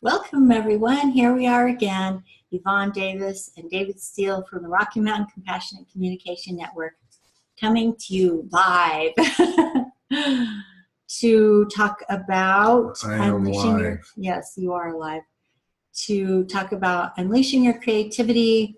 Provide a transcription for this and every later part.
Welcome, everyone. Here we are again, Yvonne Davis and David Steele from the Rocky Mountain Compassionate Communication Network, coming to you live to talk about unleashing your, yes, you are live, to talk about unleashing your creativity,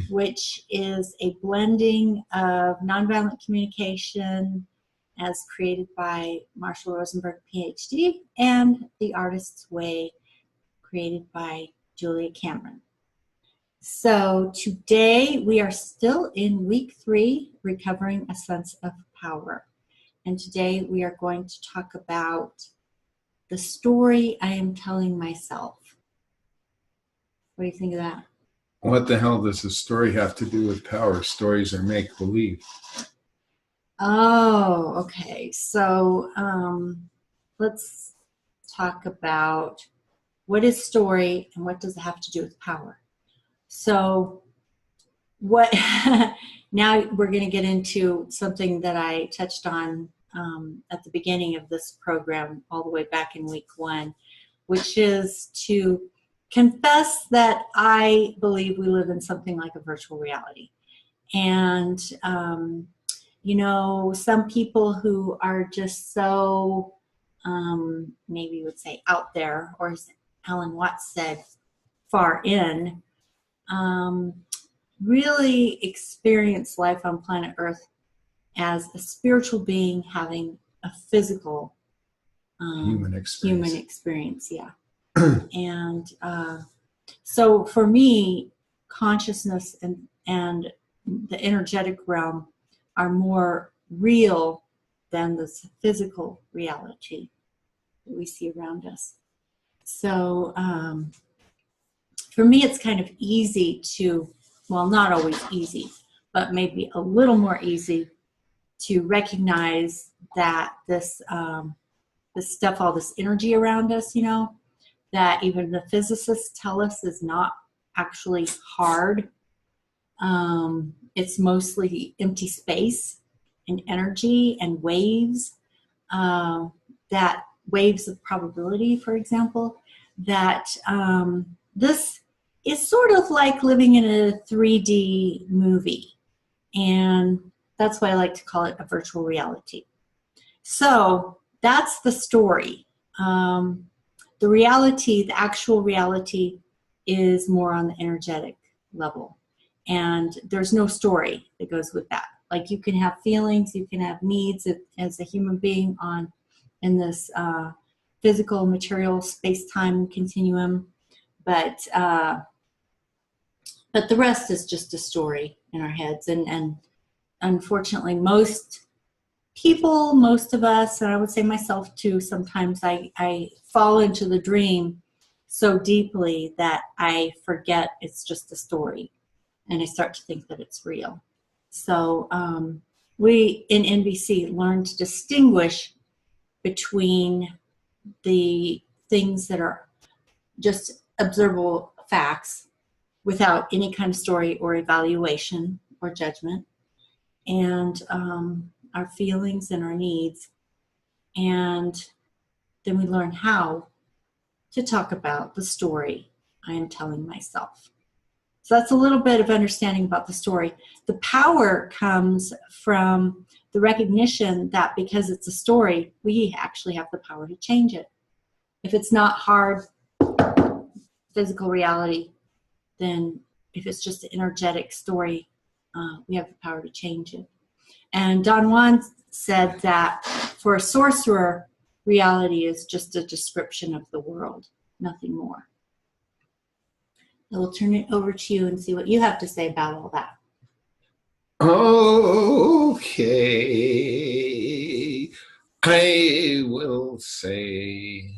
which is a blending of nonviolent communication as created by Marshall Rosenberg, PhD, and The Artist's Way, created by Julia Cameron. So today we are still in week 3, recovering a sense of power. And today we are going to talk about the story I am telling myself. What do you think of that? What the hell does a story have to do with power? Stories are make-believe. Oh, okay. So let's talk about what is story and what does it have to do with power. So what now we're going to get into something that I touched on at the beginning of this program all the way back in week 1, which is to confess that I believe we live in something like a virtual reality. And you know, some people who are just so maybe you would say out there, or as Alan Watts said, far in, really experience life on planet Earth as a spiritual being having a physical human experience, yeah. And so for me, consciousness and the energetic realm are more real than the physical reality that we see around us. So for me, it's kind of easy to, well, not always easy, but maybe a little more easy to recognize that this stuff, all this energy around us, you know, that even the physicists tell us is not actually hard. It's mostly empty space and energy and waves, that waves of probability, for example, that this is sort of like living in a 3D movie. And that's why I like to call it a virtual reality. So that's the story. The reality, the actual reality, is more on the energetic level. And there's no story that goes with that. Like, you can have feelings, you can have needs as a human being in this physical, material, space-time continuum, but the rest is just a story in our heads. And unfortunately, most people, most of us, and I would say myself too, sometimes I fall into the dream so deeply that I forget it's just a story, and I start to think that it's real. So we in NVC learn to distinguish between the things that are just observable facts without any kind of story or evaluation or judgment, and our feelings and our needs. And then we learn how to talk about the story I am telling myself. So that's a little bit of understanding about the story. The power comes from the recognition that because it's a story, we actually have the power to change it. If it's not hard physical reality, then if it's just an energetic story, we have the power to change it. And Don Juan said that for a sorcerer, reality is just a description of the world, nothing more. I will turn it over to you and see what you have to say about all that. Okay. I will say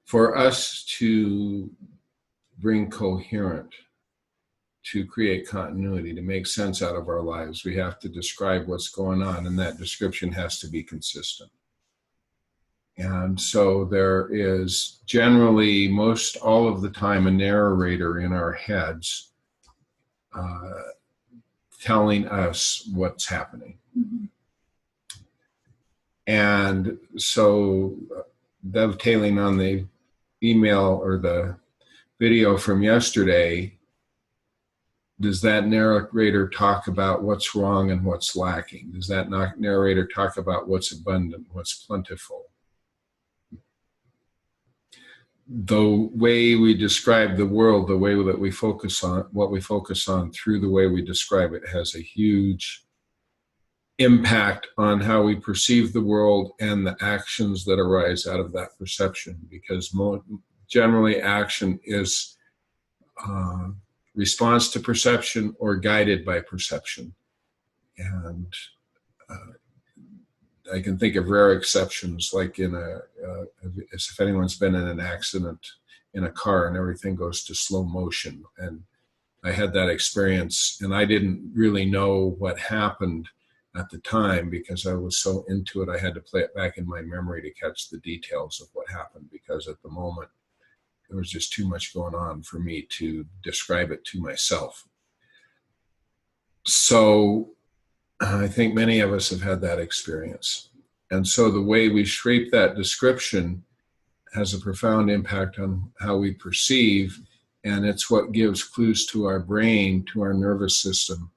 for us to bring coherent, to create continuity, to make sense out of our lives, we have to describe what's going on, and that description has to be consistent. And so there is generally, most all of the time, a narrator in our heads, telling us what's happening. Mm-hmm. And so, dovetailing on the email or the video from yesterday, does that narrator talk about what's wrong and what's lacking? Does that narrator talk about what's abundant, what's plentiful? The way we describe the world, the way that we focus on, what we focus on through the way we describe it, has a huge impact on how we perceive the world and the actions that arise out of that perception. Because generally action is response to perception or guided by perception. And I can think of rare exceptions, like in if anyone's been in an accident in a car and everything goes to slow motion. And I had that experience, and I didn't really know what happened at the time because I was so into it. I had to play it back in my memory to catch the details of what happened, because at the moment there was just too much going on for me to describe it to myself. So I think many of us have had that experience. And so the way we shape that description has a profound impact on how we perceive, and it's what gives clues to our brain, to our nervous system,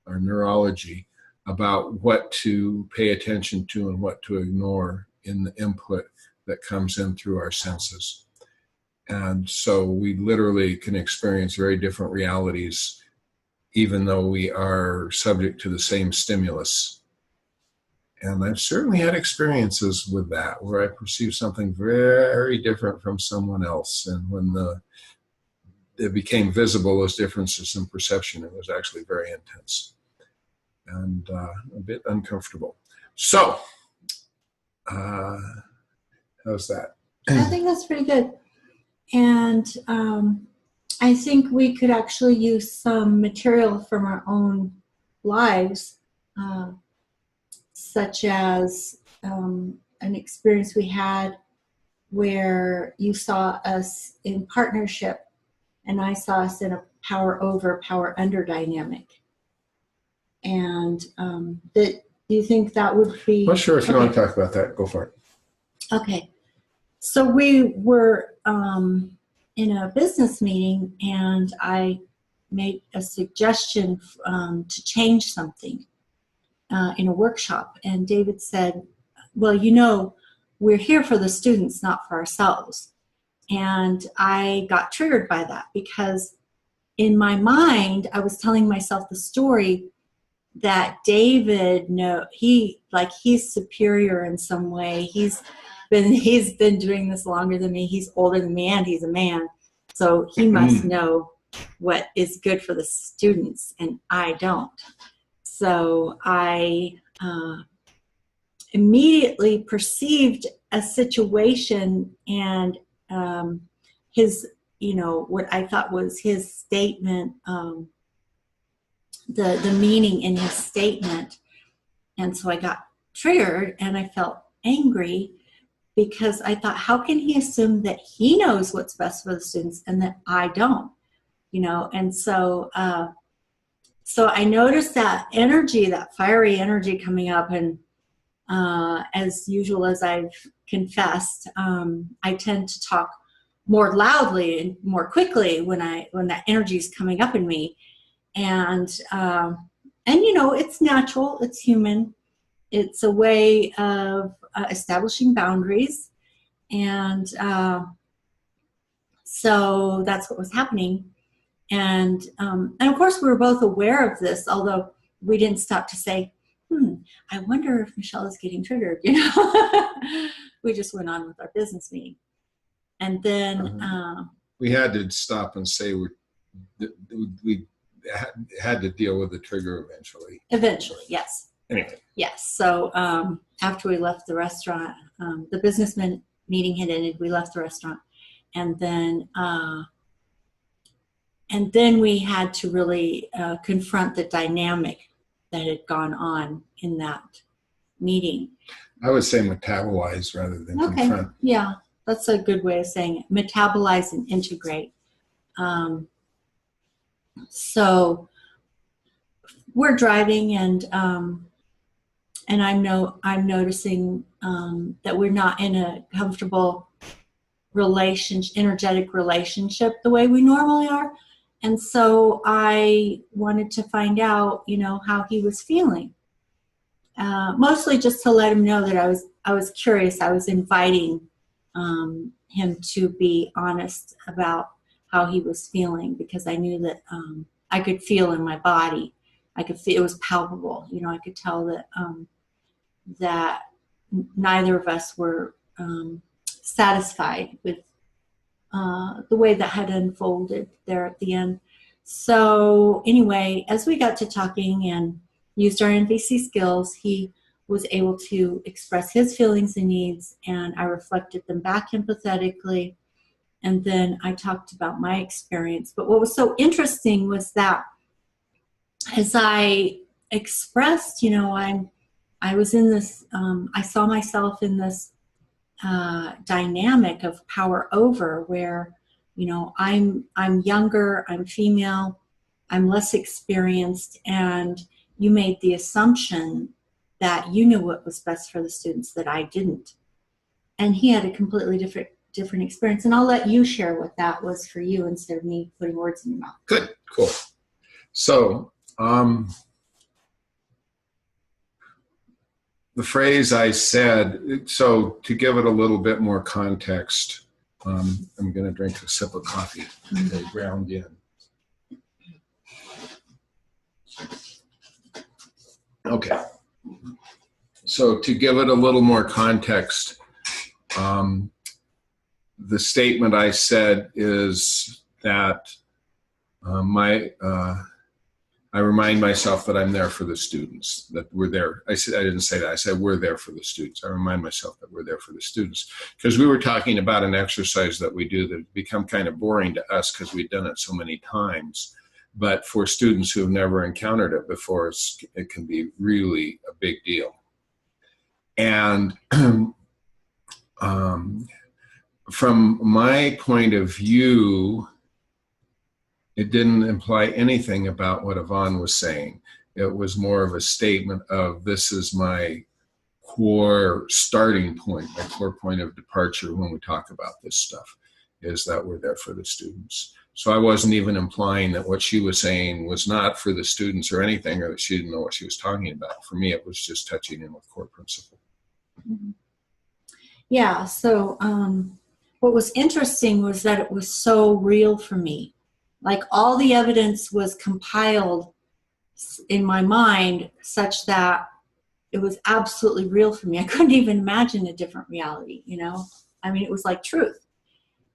our neurology, about what to pay attention to and what to ignore in the input that comes in through our senses. And so we literally can experience very different realities, even though we are subject to the same stimulus. And I've certainly had experiences with that, where I perceive something very different from someone else. And when it became visible, those differences in perception, it was actually very intense and a bit uncomfortable. So, how's that? I think that's pretty good. And I think we could actually use some material from our own lives, such as an experience we had where you saw us in partnership and I saw us in a power over, power under dynamic. And do you think that would be... Well, sure, if you want to talk about that, go for it. Okay. So we were in a business meeting, and I made a suggestion to change something in a workshop. And David said, well, you know, we're here for the students, not for ourselves. And I got triggered by that, because in my mind, I was telling myself the story that David, he's superior in some way. He's been doing this longer than me. He's older than me, and he's a man. So he must know what is good for the students, and I don't. So I immediately perceived a situation, and his, what I thought was his statement, the meaning in his statement. And so I got triggered, and I felt angry, because I thought, how can he assume that he knows what's best for the students and that I don't? And so so I noticed that energy, that fiery energy coming up, and as usual, as I've confessed, I tend to talk more loudly and more quickly when that energy is coming up in me. And it's natural, it's human. It's a way of establishing boundaries. And so that's what was happening. And of course, we were both aware of this, although we didn't stop to say, I wonder if Michelle is getting triggered, We just went on with our business meeting. And then we had to stop and say we had to deal with the trigger eventually. Eventually, yes. Anyway. Yes. So after we left the restaurant, the business meeting had ended. We left the restaurant, and then we had to really confront the dynamic that had gone on in that meeting. I would say metabolize rather than confront. Yeah, that's a good way of saying it. Metabolize and integrate. So we're driving, and I'm noticing that we're not in a comfortable energetic relationship the way we normally are. And so I wanted to find out, how he was feeling. Mostly just to let him know that I was curious. I was inviting him to be honest about how he was feeling, because I knew that I could feel in my body. I could feel it was palpable. I could tell that that neither of us were satisfied with the way that had unfolded there at the end. So anyway, as we got to talking and used our NVC skills, he was able to express his feelings and needs, and I reflected them back empathetically. And then I talked about my experience. But what was so interesting was that as I expressed, I was in this, I saw myself in this dynamic of power over, where, I'm younger, I'm female, I'm less experienced, and you made the assumption that you knew what was best for the students that I didn't. And he had a completely different experience. And I'll let you share what that was for you instead of me putting words in your mouth. Good, cool. So, the phrase I said, so to give it a little bit more context, I'm going to drink a sip of coffee to ground in. Okay. So to give it a little more context, the statement I said is that I remind myself that I'm there for the students, that we're there. I didn't say that. I said we're there for the students. I remind myself that we're there for the students. Because we were talking about an exercise that we do that become kind of boring to us because we've done it so many times. But for students who have never encountered it before, it can be really a big deal. And from my point of view, it didn't imply anything about what Yvonne was saying. It was more of a statement of, this is my core starting point, my core point of departure when we talk about this stuff, is that we're there for the students. So I wasn't even implying that what she was saying was not for the students or anything, or that she didn't know what she was talking about. For me, it was just touching in with core principle. Mm-hmm. Yeah, so what was interesting was that it was so real for me. Like, all the evidence was compiled in my mind such that it was absolutely real for me. I couldn't even imagine a different reality, I mean, it was like truth.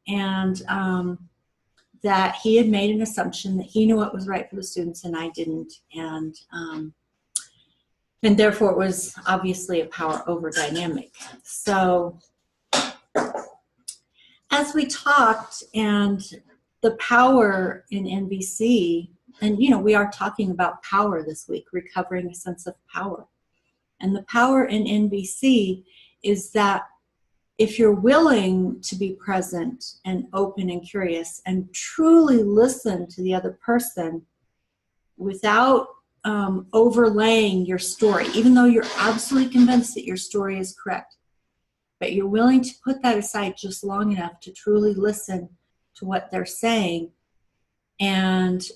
And that he had made an assumption that he knew what was right for the students and I didn't. And therefore it was obviously a power over dynamic. So as we talked, and the power in NVC, and we are talking about power this week, recovering a sense of power. And the power in NVC is that if you're willing to be present and open and curious and truly listen to the other person without overlaying your story, even though you're absolutely convinced that your story is correct, but you're willing to put that aside just long enough to truly listen to what they're saying and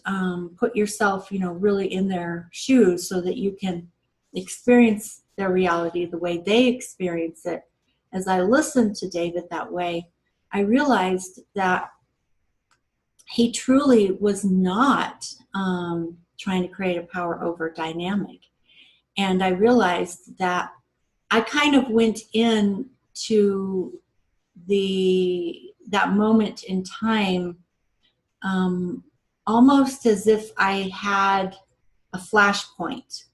put yourself, really in their shoes so that you can experience their reality the way they experience it. As I listened to David that way, I realized that he truly was not trying to create a power over dynamic. And I realized that I kind of went into that moment in time almost as if I had a flashpoint,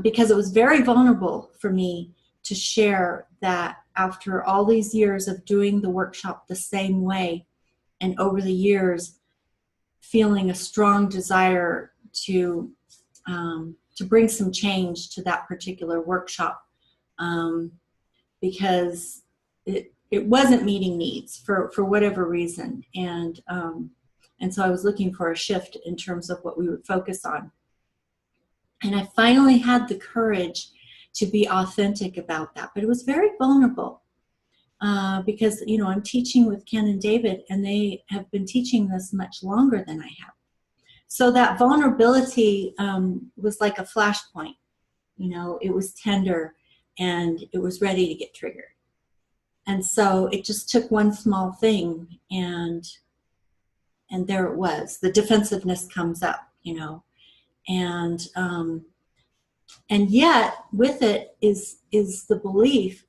because it was very vulnerable for me to share that after all these years of doing the workshop the same way, and over the years feeling a strong desire to bring some change to that particular workshop, because it wasn't meeting needs for whatever reason, and so I was looking for a shift in terms of what we would focus on. And I finally had the courage to be authentic about that. But it was very vulnerable because, you know, I'm teaching with Ken and David, and they have been teaching this much longer than I have. So that vulnerability was like a flashpoint. You know, it was tender and it was ready to get triggered. And so it just took one small thing, and there it was. The defensiveness comes up, you know, and yet with it is the belief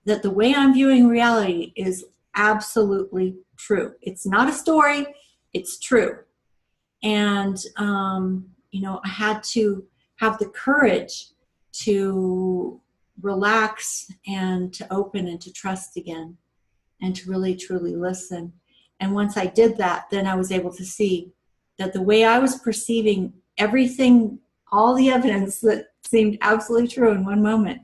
that the way I'm viewing reality is absolutely true. It's not a story, it's true. And you know, I had to have the courage to relax and to open and to trust again and to really truly listen. And once I did that, then I was able to see that the way I was perceiving everything, all the evidence that seemed absolutely true in one moment,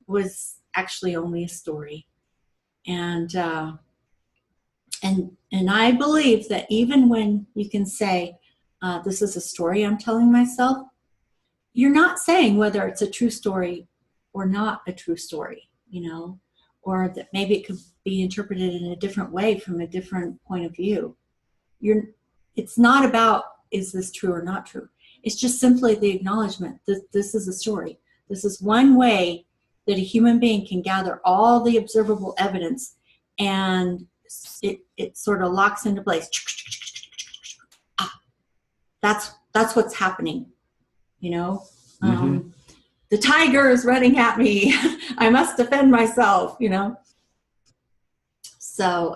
was actually only a story. And I believe that even when you can say, this is a story I'm telling myself, you're not saying whether it's a true story or not a true story, you know, or that maybe it could be interpreted in a different way from a different point of view. It's not about, is this true or not true? It's just simply the acknowledgement that this is a story. This is one way that a human being can gather all the observable evidence, and it sort of locks into place. That's what's happening, you know. The tiger is running at me. I must defend myself, you know. So,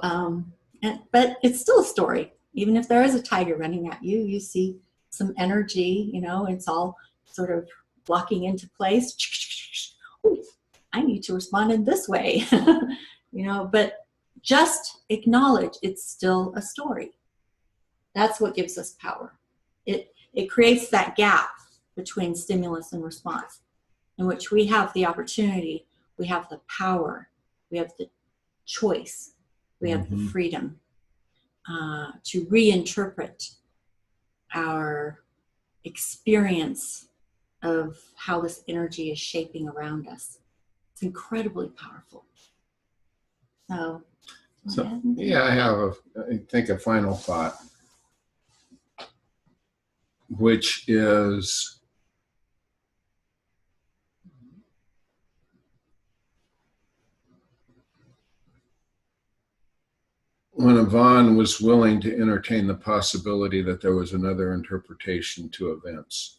but it's still a story. Even if there is a tiger running at you, you see some energy, you know, it's all sort of blocking into place. Ooh, I need to respond in this way, you know, but just acknowledge it's still a story. That's what gives us power. It creates that gap between stimulus and response, in which we have the opportunity, we have the power, we have the choice, we have the freedom to reinterpret our experience of how this energy is shaping around us. It's incredibly powerful. So yeah, I think a final thought, which is when Yvonne was willing to entertain the possibility that there was another interpretation to events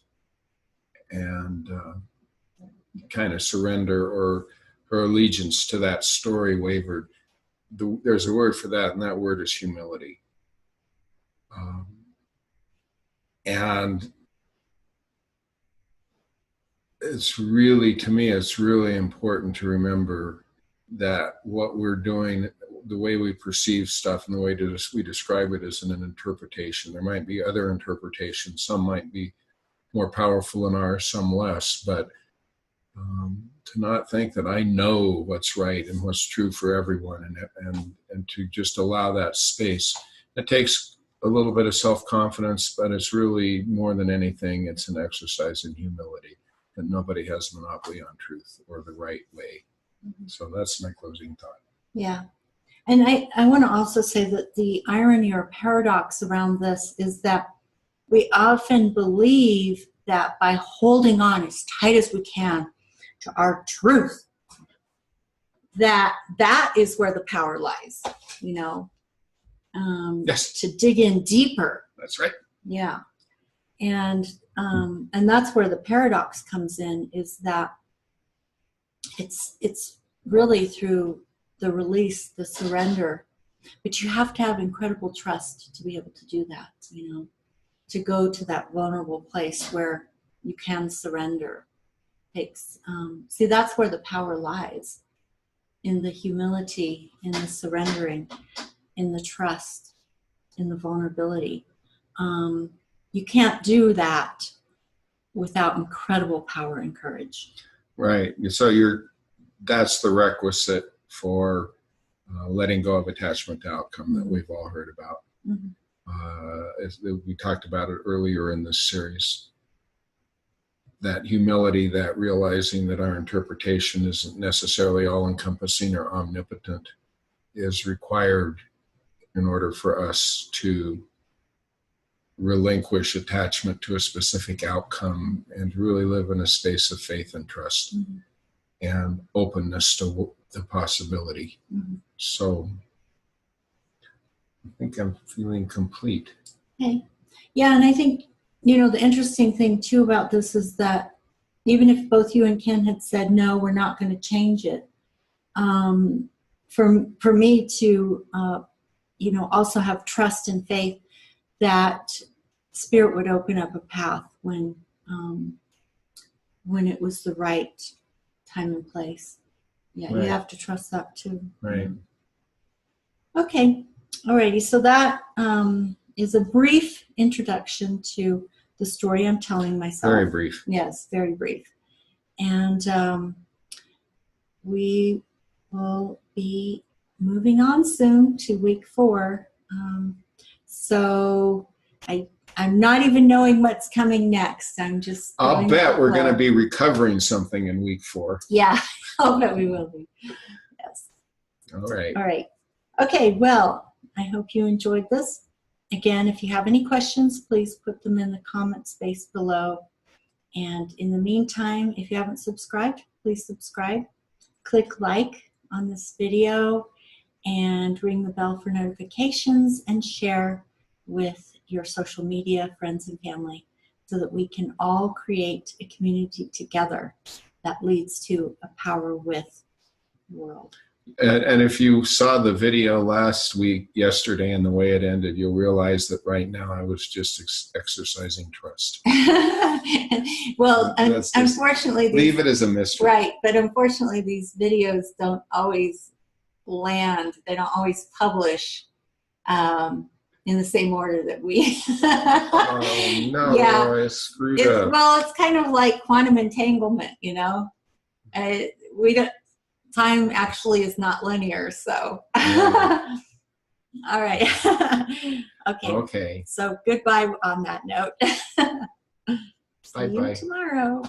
and kind of surrender, or her allegiance to that story wavered. There's a word for that, and that word is humility. And it's really, to me, it's really important to remember that what we're doing, the way we perceive stuff and the way we describe it, isn't an interpretation. There might be other interpretations. Some might be more powerful than ours, some less. But to not think that I know what's right and what's true for everyone, and to just allow that space. It takes a little bit of self-confidence, but it's really, more than anything, it's an exercise in humility, that nobody has a monopoly on truth or the right way. So that's my closing thought. Yeah. And I want to also say that the irony or paradox around this is that we often believe that by holding on as tight as we can to our truth, that is where the power lies, you know. Yes. To dig in deeper. That's right. Yeah. And that's where the paradox comes in, is that it's really through the release, the surrender, but you have to have incredible trust to be able to do that, you know, to go to that vulnerable place where you can surrender. See, that's where the power lies, in the humility, in the surrendering, in the trust, in the vulnerability. You can't do that without incredible power and courage. Right. So that's the requisite for letting go of attachment to outcome that we've all heard about. We talked about it earlier in this series. that humility, that realizing that our interpretation isn't necessarily all-encompassing or omnipotent, is required in order for us to relinquish attachment to a specific outcome and really live in a space of faith and trust and openness to the possibility. So I think I'm feeling complete. Okay. Yeah, and I think, you know, the interesting thing too about this is that even if both you and Ken had said, no, we're not going to change it, for me to, you know, also have trust and faith that Spirit would open up a path when it was the right time and place. Yeah, right. You have to trust that too. Right. Okay. Alrighty. So that is a brief introduction to the story I'm telling myself. Very brief. Yes, very brief. And we will be moving on soon to week 4. So I'm not even knowing what's coming next. I'm just. I'll bet we're going to be recovering something in week 4. Yeah, I'll bet we will be. Yes. All right. All right. Okay, well, I hope you enjoyed this. Again, if you have any questions, please put them in the comment space below. And in the meantime, if you haven't subscribed, please subscribe. Click like on this video and ring the bell for notifications and share with your social media, friends, and family so that we can all create a community together that leads to a power with world. And if you saw the video yesterday, and the way it ended, you'll realize that right now I was just exercising trust. Well, unfortunately, leave it as a mystery. Right, but unfortunately, these videos don't always land. They don't always publish in the same order that we. Oh no! Yeah. I screwed up. Well, it's kind of like quantum entanglement, you know. We don't. Time actually is not linear, so. Yeah. All right. Okay. Okay. So goodbye on that note. Bye-bye. See you tomorrow.